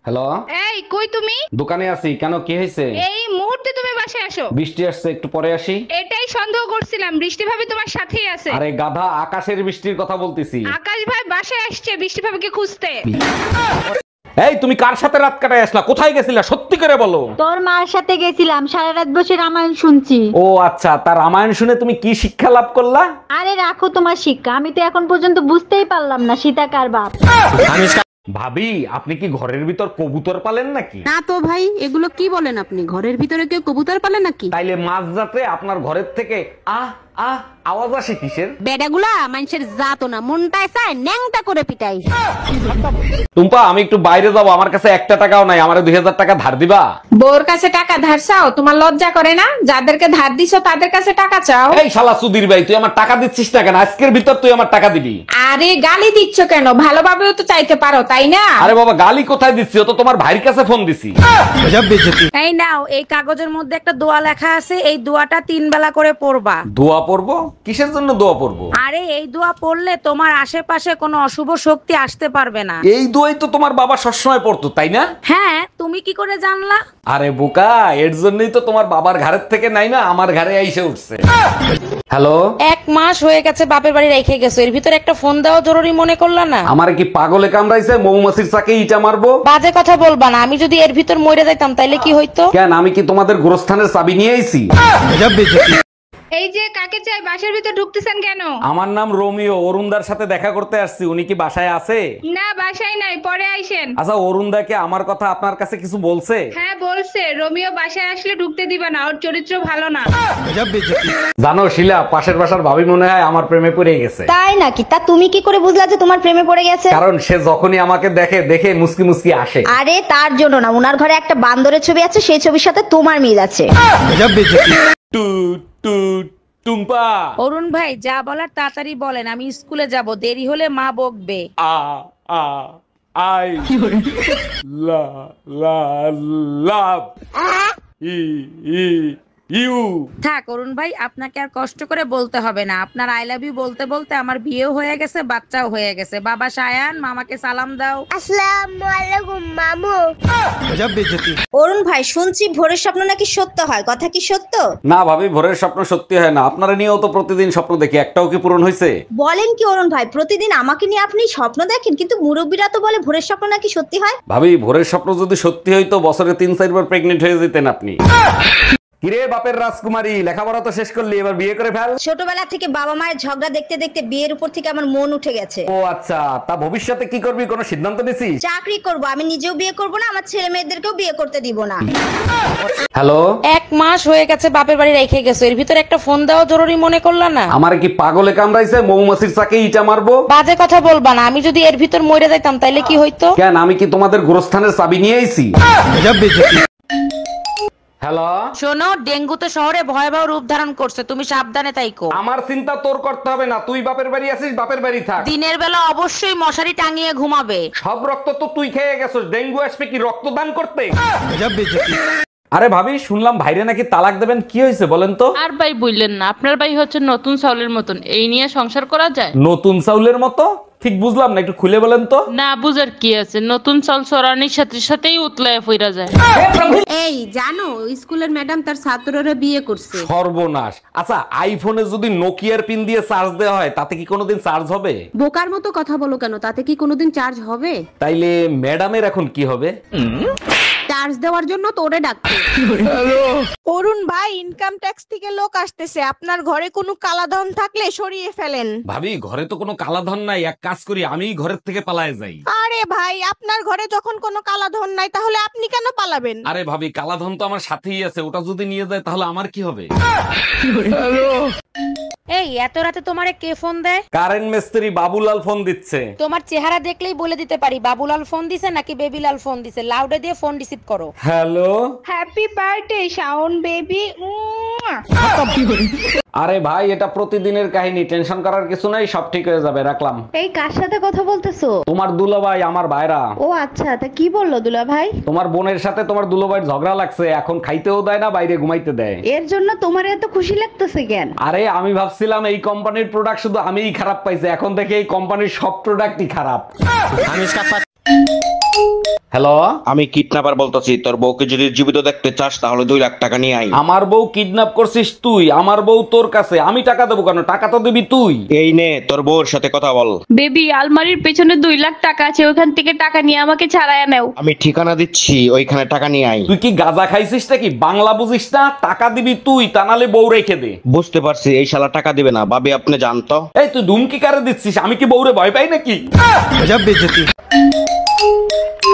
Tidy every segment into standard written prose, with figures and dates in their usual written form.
Hello, এই কই তুমি? দোকানে আছি। কেন, কি হয়েছে? এই মুহূর্তে তুমি বাসায় আসো। বৃষ্টি আসছে, একটু পরে আসি। এটাই সন্দেহ করছিলাম, বৃষ্টি ভাবি তোমার সাথেই আছে। আরে গাধা, আকাশের বৃষ্টির কথা বলতেছি। আকাশ ভাই বাসায় আসছে বৃষ্টি ভাবিকে খুঁজতে। এই তুমি কার সাথে রাত কাটায় আসলা? কোথায় গেছিলা সত্যি করে বলো। তোর মার সাথে গেছিলাম, সারা রাত বসে রামায়ণ শুনছি। ও আচ্ছা, তার রামায়ণ শুনে তুমি কি শিক্ষা লাভ করলা? আরে রাখো তোমার শিক্ষা, আমি তো এখন পর্যন্ত বুঝতেই পারলাম না সীতা কার বাপ। ভাবি, আপনি কি ঘরের ভিতর কবুতর পালেন নাকি? না তো ভাই, এগুলো কি বলেন আপনি? ঘরের ভিতরে কেউ কবুতর পালে নাকি? তাইলে মাঝ রাতে আপনার ঘরের থেকে আহ আহ আওয়াজ আসে কিসের? বেডাগুলা মানুষের জাতো না, মনটায় চায় ন্যাংটা করে পিটাই। টুম্পা, আমি একটু বাইরে যাবো, আমার কাছে একটা টাকাও নাই, আমারে 2000 টাকা ধার দিবা? বউর কাছে টাকা ধার চাও? তোমার লজ্জা করে না? যাদেরকে ধার দিছো তাদের কাছে টাকা চাও? এই শালা সুধীর ভাই, তুই আমার টাকা দিচ্ছিস না কেন? আজকের ভিতর তুই আমার টাকা দিবি। আরে গালি দিচ্ছ কেন? ভালোভাবেও তো চাইতে পারো, তাই না? আরে বাবা, গালি কোথায় দিচ্ছি? ও তো তোমার ভাইয়ের কাছে ফোন দিছি। এই নাও, এই কাগজের মধ্যে একটা দোয়া লেখা আছে, এই দোয়াটা 3 বেলা করে পড়বা। দোয়া পড়বো? কিসের জন্য দোয়া পড়বো? আরে এই দোয়া পড়লে তোমার আশেপাশে কোনো অশুভ শক্তি আসতে পারবে না। এই দোয়াই তো তোমার বাবা সবসময় পড়তো, তাই না? হ্যাঁ, তুমি কি করে জানলা? আরে বোকা, এর জন্যই তো তোমার বাবার ঘাড়ের থেকে নাই না আমার ঘাড়ে আইসে উঠছে। হ্যালো, 1 মাস হয়ে গেছে বাপের বাড়ি রেখে গেছো, এর ভিতরে একটা ফোন দেওয়া জরুরি মনে করলা না? আমার কি পাগলে কামড়াইছে? মৌমাছির চাকে ইটা মারবো? বাজে কথা বলবা না, আমি যদি এর ভিতর মরে যাইতাম তাইলে কি হইতো? কেন, আমি কি তোমাদের গোরস্থানের চাবি নিয়ে আইছি? এই যে কাকে চাই, বাসার ভিতর ঢুকতেছেন কেন? আমার নাম রোমিও, অরুণদার সাথে দেখা করতে আসছি। উনি কি বাসায় আছে? না বাসায় নাই, পরে আইসেন। আচ্ছা, অরুণদাকে আমার কথা আপনার কাছে কিছু বলছে? হ্যাঁ বলছে, রোমিও বাসায় আসলে ঢুকতে দিবা না, ওর চরিত্র ভালো না। জানো শিলা, পাশের বাসার ভাবি মনে হয় আমার প্রেমে পড়ে গেছে। তাই নাকি? তা তুমি কি করে বুঝলা যে তোমার প্রেমে পড়ে গেছে? কারণ সে যখনই আমাকে দেখে দেখে মুসকি মুসকি আসে। আরে তার জন্য না, উনার ঘরে একটা বান্দরের ছবি আছে, সেই ছবির সাথে তোমার মিল আছে। টুট টুট টুম্পা। অরুণ ভাই, যা বলার তাড়াতাড়ি বলেন, আমি স্কুলে যাব, দেরি হলে মা বকবে। আ আ আই লা লা লাভ ই ই ইউ। থাক অরুণ ভাই, আপনাকে আর কষ্ট করে বলতে হবে না, আপনার আই লাভ ইউ বলতে বলতে আমার বিয়েও হয়ে গেছে, বাচ্চাও হয়ে গেছে। বাবা সায়ান, মামাকে সালাম দাও। আসসালামু আলাইকুম মামু। অরুণ ভাই, শুনছি ভোরের স্বপ্ন নাকি সত্য হয়, কথা কি সত্য? না ভাবি, ভোরের স্বপ্ন সত্যি হয় না। আপনারা নিয়েও তো প্রতিদিন স্বপ্ন দেখি, একটাও কি পূরণ হয়েছে? বলেন কি অরুণ ভাই, প্রতিদিন আমাকে নিয়ে আপনি স্বপ্ন দেখেন, কিন্তু মুরব্বীরা তো বলে ভোরের স্বপ্ন নাকি সত্যি হয়। ভাবি, ভোরের স্বপ্ন যদি সত্যি হইতো বছরে 3-4 বার প্রেগনেন্ট হয়ে যেতেন আপনি। কিরে বাপের রাজকুমারী, লেখাপড়া তো শেষ করলি, এবার বিয়ে করে ফেল। ছোটবেলা থেকে বাবা মায়ের ঝগড়া দেখতে দেখতে বিয়ের উপর থেকে আমার মন উঠে গেছে। ও আচ্ছা, তা ভবিষ্যতে কি করবি, কোনো সিদ্ধান্ত নিছিস? চাকরি করব, আমি নিজেও বিয়ে করব না, আমার ছেলে মেয়েদেরকেও বিয়ে করতে দিব না। হ্যালো, 1 মাস হয়ে গেছে বাপের বাড়ি রেখে গেছো, এর ভিতরে একটা ফোন দেওয়া জরুরি মনে করলা না? আমার কি পাগলে কামড়াইছে? মৌমাছির চাকে ইটা মারবো? বাজে কথা বলবা না, আমি যদি এর ভিতর মরে যাইতাম তাইলে কি হইতো? কেন, আমি কি তোমাদের গোরস্থানের চাবি নিয়ে আইছি? হ্যালো, শোনো, ডেঙ্গু তো শহরে ভয়াবহ রূপ ধারণ করছে, তুমি সাবধানে থাইকো। আমার চিন্তা তোর করতে হবে না, তুই বাপের বাড়ি আছিস, বাপের বাড়ি থাক। দিনের বেলা অবশ্যই মশারি টাঙিয়ে ঘুমাবে। সব রক্ত তো তুই খেয়ে গেছিস, ডেঙ্গু আসবে কি রক্তদান করতে? আরে ভাবি, শুনলাম ভাইরে নাকি তালাক দেবেন, কি হয়েছে বলেন তো? আর ভাই বললেন না, আপনার ভাই হচ্ছে নতুন চাউলের মতন, এই নিয়ে সংসার করা যায়? নতুন চাউলের মতো? ঠিক বুঝলাম না, একটু খুলে বলেন তো। না বুঝার কি আছে, নতুন চাল চড়ানির সাথে সাথেই উতলায় ফিরা যায়। এই জানো, স্কুলের ম্যাডাম তার ছাত্ররা বিয়ে করছে। সর্বনাশ। আচ্ছা, আইফোনে যদি নোকিয়ার পিন দিয়ে চার্জ দেওয়া হয় তাতে কি কোনোদিন চার্জ হবে? বোকার মতো কথা বলো কেন, তাতে কি কোনোদিন চার্জ হবে? তাইলে ম্যাডামের এখন কি হবে? চার্জ দেওয়ার জন্য তোরে ডাকছে। অরুণ ভাই, ইনকাম ট্যাক্স থেকে লোক আসতেছে, আপনার ঘরে কোনো কালাধন থাকলে সরিয়ে ফেলেন। ভাবি, ঘরে তো কোনো কালাধন নাই, এক কাজ করি, আমি ঘরের থেকে পালায়ে যাই। আরে ভাই, আপনার ঘরে যখন কোনো কালাধন নাই তাহলে আপনি কেন পালাবেন? আরে ভাবি, কালাধন তো আমার সাথেই আছে, ওটা যদি নিয়ে যায় তাহলে আমার কি হবে? এই এত রাতে তোমারে কে ফোন দেয়? কারেন্ট মিস্ত্রি বাবুলাল ফোন দিচ্ছে। তোমার চেহারা দেখলেই বলে দিতে পারি বাবুলাল ফোন দিছে নাকি বেবিলাল ফোন দিছে। লাউডে দিয়ে ফোন রিসিভ করো। Hello, happy birthday Shaon baby. আরে ভাই, এটা প্রতিদিনের কাহিনী, টেনশন করার কিছু নাই, সব ঠিক হয়ে যাবে, রাখলাম। এই কার সাথে কথা বলতেছো? তোমার দুলাভাই, আমার ভাইরা। ও আচ্ছা, তা কি বললো দুলা ভাই? তোমার বোনের সাথে তোমার দুলাভাইয়ের ঝগড়া লাগছে, এখন খাইতেও দেয় না, বাইরে ঘুমাইতে দেয়। এর জন্য তোমার এত খুশি লাগতেছে কেন? আরে আমি ভাবছিলাম এই কোম্পানির প্রোডাক্ট শুধু আমিই খারাপ পাইছি, এখন দেখে এই কোম্পানির সব প্রোডাক্টই খারাপ। হ্যালো, আমি কিডন্যাপার বলতেছি, তোর বউকে যদি জীবিত দেখতে চাস তাহলে 2 লাখ টাকা নিয়ে আই। আমার বউ কিডন্যাপ করছিস তুই? আমার বউ তোর কাছে, আমি টাকা দেবো কেন? টাকা তো দিবি তুই। এই নে তোর বউর সাথে কথা বল। বেবি, আলমারির পেছনে 2 লাখ টাকা আছে, ওখান থেকে টাকা নিয়ে আমাকে ছাড়ায় নাও। আমি ঠিকানা দিচ্ছি, ওইখানে টাকা নিয়ে আই। তুই কি গাঁজা খাইছিস নাকি? বাংলা বুঝিস না? টাকা দিবি তুই, তা নাহলে বউ রেখে দে। বুঝতে পারছি, এই শালা টাকা দিবে না। ভাবি আপনি জানতো। এই তুই ধুমকি কারে দিচ্ছিস? আমি কি বউরে ভয় পাই নাকি?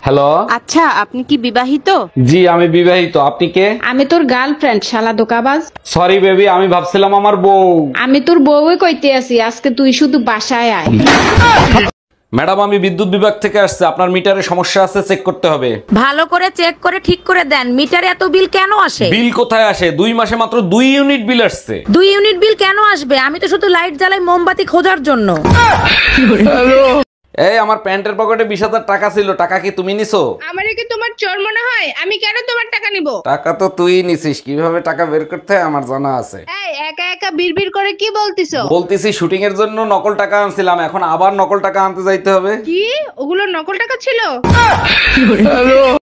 হ্যালো, আচ্ছা আপনি কি বিবাহিত? জি আমি বিবাহিত। আপনি কে? আমি তোর গার্লফ্রেন্ড, শালা দোকাবাজ। সরি বেবি, আমি ভাবছিলাম আমার বউ। আমি তোর বউই কইতে আছি, আজকে তুই শুধু বাসায় আয়। ম্যাডাম, আমি বিদ্যুৎ বিভাগ থেকে আসছে, আপনার মিটারে সমস্যা আছে, চেক করতে হবে। ভালো করে চেক করে ঠিক করে দেন। মিটারে এত বিল কেন আসে? বিল কোথায় আসে? 2 মাসে মাত্র 2 ইউনিট বিল আসছে। 2 ইউনিট বিল কেন আসবে? আমি তো শুধু লাইট জ্বালাই মোমবাতি খোঁজার জন্য। এই আমার প্যান্টের পকেটে 20,000 টাকা ছিল, টাকা কি তুমি নিছো? আমারে কি তোমার চোর মনে হয়? আমি কেন তোমার টাকা নিব? টাকা তো তুই নিছিস, কিভাবে টাকা বের করতে হয় আমার জানা আছে। এই একা একা বিড়বিড় করে কি বলতিছো? বলতেছি শুটিং এর জন্য নকল টাকা আনছিলাম, এখন আবার নকল টাকা আনতে যাইতে হবে। কি ওগুলো নকল টাকা ছিল?